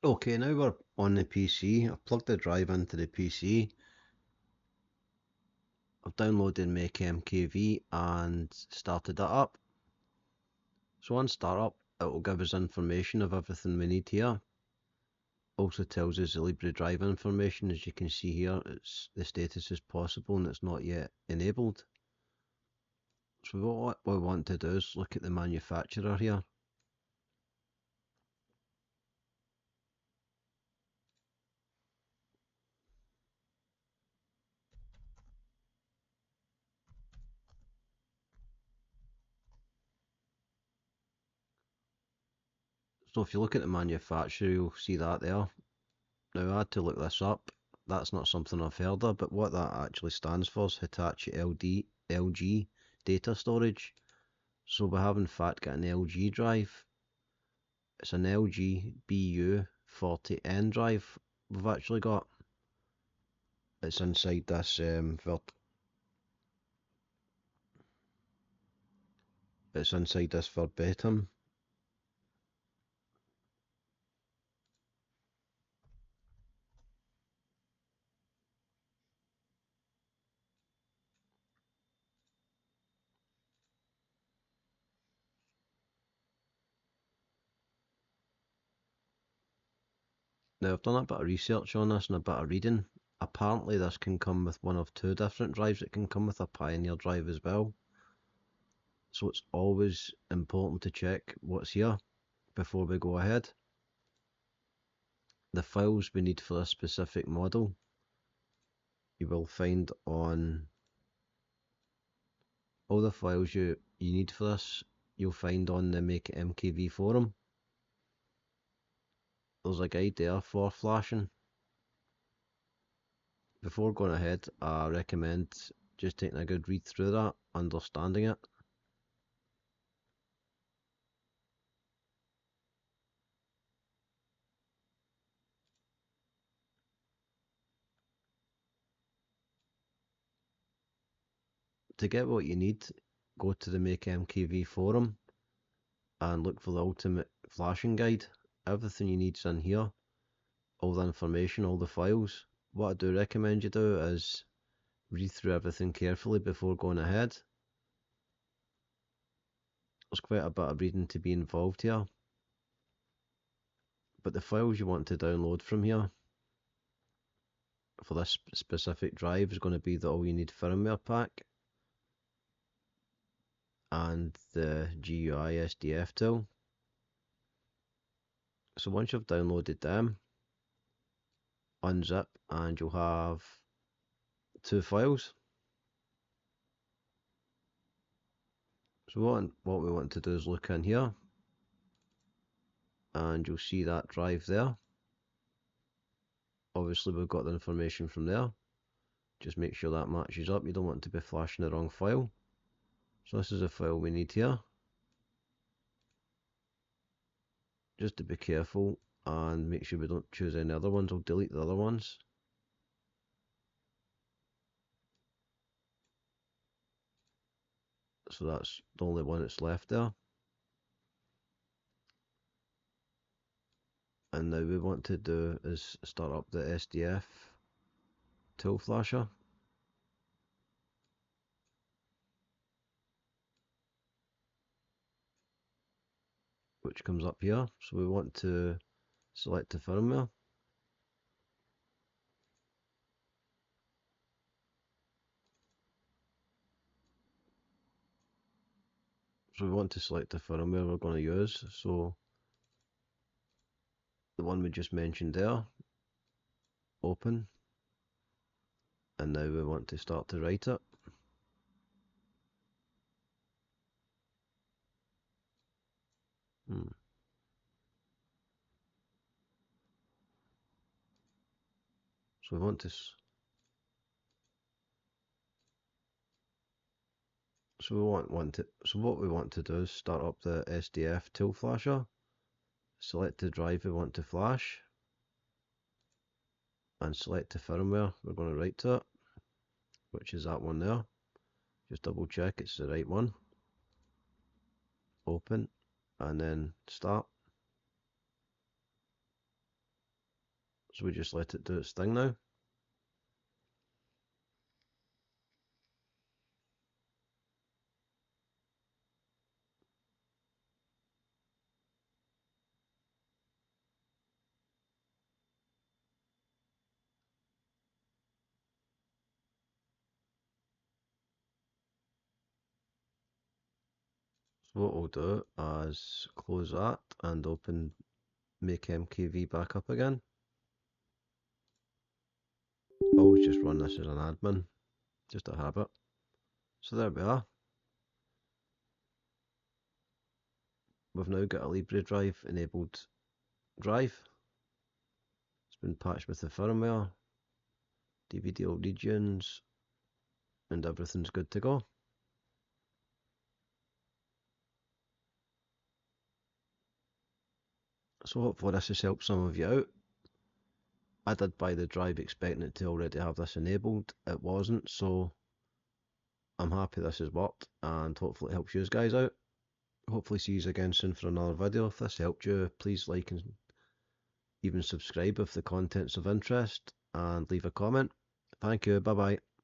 Okay, now we're on the PC. I've plugged the drive into the PC. I've downloaded MakeMKV and started it up. So on startup, it will give us information of everything we need here. Also tells us the LibreDrive information. As you can see here, it's the status is possible and it's not yet enabled. So what we want to do is look at the manufacturer here. So if you look at the manufacturer, you'll see that there. Now I had to look this up. That's not something I've heard of, but what that actually stands for is Hitachi LG data storage. So we have in fact got an LG drive. It's an LG BU40N drive we've actually got. It's inside this verbatim. Now I've done a bit of research on this and a bit of reading. Apparently this can come with one of two different drives. It can come with a Pioneer drive as well. So it's always important to check what's here before we go ahead. The files we need for a specific model you will find on all the files you need for this you'll find on the MakeMKV forum. There's a guide there for flashing. Before going ahead, I recommend just taking a good read through that, understanding it. To get what you need, go to the MakeMKV forum and look for the ultimate flashing guide. Everything you need is in here, all the information, all the files. What I do recommend you do is read through everything carefully before going ahead. There's quite a bit of reading to be involved here, but the files you want to download from here for this specific drive is going to be the All You Need firmware pack and the GUI SDF tool. So once you've downloaded them, unzip and you'll have two files. So what we want to do is look in here and you'll see that drive there. Obviously we've got the information from there. Just make sure that matches up. You don't want to be flashing the wrong file. So this is a file we need here. Just to be careful and make sure we don't choose any other ones. I'll delete the other ones. So that's the only one that's left there. And now we want to do is start up the SDF tool flasher. Which comes up here. So we want to select the firmware. So we want to select the firmware we're going to use. So the one we just mentioned there, open. And now we want to start to write it. So we want to So what we want to do is start up the SDF tool flasher, select the drive we want to flash, and select the firmware we're going to write to it, which is that one there. Just double check it's the right one. Open, and then start. So we just let it do its thing now. So what we'll do is close that and open MakeMKV back up again. Always just run this as an admin, just a habit. So there we are. We've now got a LibreDrive enabled drive. It's been patched with the firmware, DVD regions, and everything's good to go. So hopefully this has helped some of you out. I did buy the drive expecting it to already have this enabled. It wasn't, so I'm happy this has worked, and hopefully it helps you guys out. Hopefully see you again soon for another video. If this helped you, please like and even subscribe if the content's of interest, and leave a comment. Thank you, bye bye.